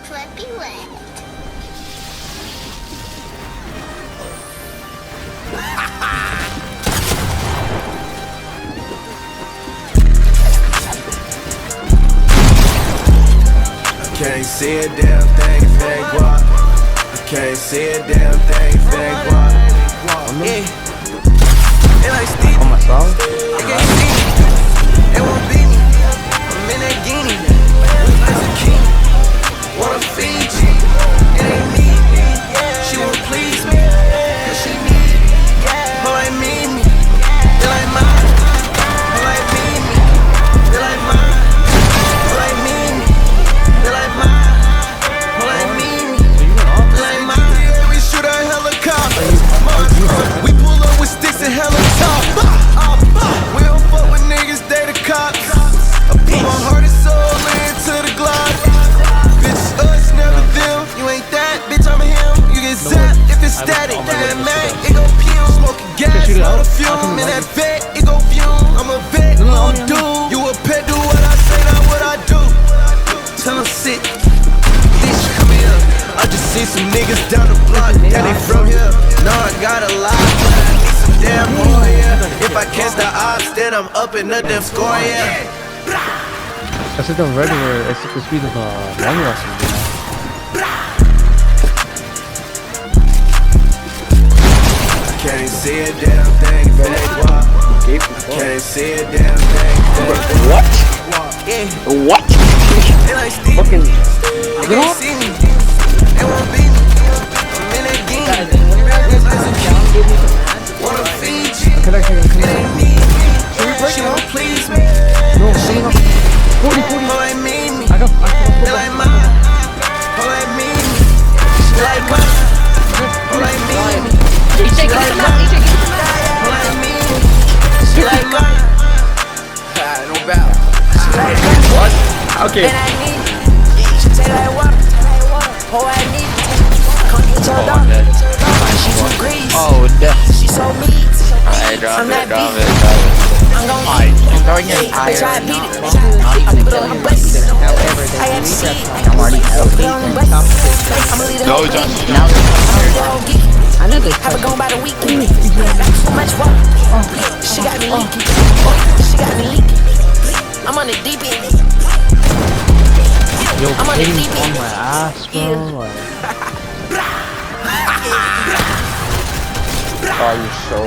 flippy wet. Can't see a damn thing if they guap. I can't see a damn thing if they guap. Yeah. They like Steve. On my song? They can't see me. They won't beat me. I'm in that guinea. As a king. Wanna feed you. It ain't me. She won't please me. Cause she need me. But like me. They like mine. But like me. They like mine. But like me. They like mine. But like me. They like mine. Yeah, we shoot a helicopter. We pull up with sticks and helicopter. We don't fuck with niggas, they the cops. I put my heart and soul into the Glock. Bitch, us, never them. You ain't that, bitch, I'm him. You get zapped if it's static. That Mac, it go fume. Smoking gas, not a fume. In that vet, it go fume. I'm a vet, little dude. You a pet, do what I say, not what I do. Tell them sit. Bitch, come here. I just see some niggas down the block. Yeah, they from here. No, I got a lot, but I need some damn more, yeah. If I catch the ops, then I'm up in the damn score, yeah. 졌을 때 레드를 SP 스피드가 많이 왔습니다. Can't see a damn thing if they guap. Can't see a damn thing if they guap. What? Yeah. What? They like Steve. Fucking They can't see me. They won't beat me. I'm in that game. Wanna feed you. It ain't me. She won't please me. She need me. But like me. They like mine. But like me. She like mine. But like me. She like mine. But like me. She like mine. No doubt. She like mine. What? Okay. And I need she take like water. Oh, I need come get your dog. She too greasy. Oh, damn. She so mean. Alright, drop I'm it, that drop beat. it. I'm gon' Alright, I'm throwing Hey, it higher. try to beat it. I put on the bus. I got to see it. I'm already Put it on the bus. I'ma leave the whole John. thing. Now I'm gon' geek. I know they Have it gone by the weekend. Too much water. She got me leaking. She got me leaking. I'm on the deep end. Yo, I'm on the hitting deep on end. my ass, bro. Like, oh, you're so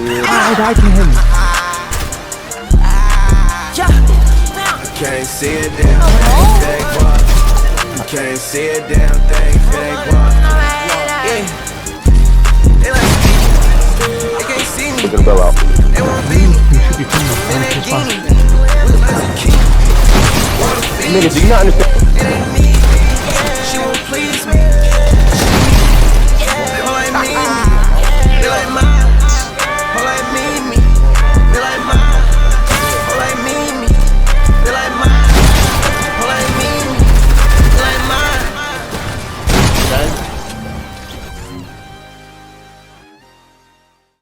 weird. I died to him. Can't see a damn thing if they guap. Can't see a damn thing if they guap. Yeah. They like Steve. They can't see me. They won't beat me. I'm in that guinea. As a king. Wanna feed Nigga, do you not understand? It ain't me. She won't please me.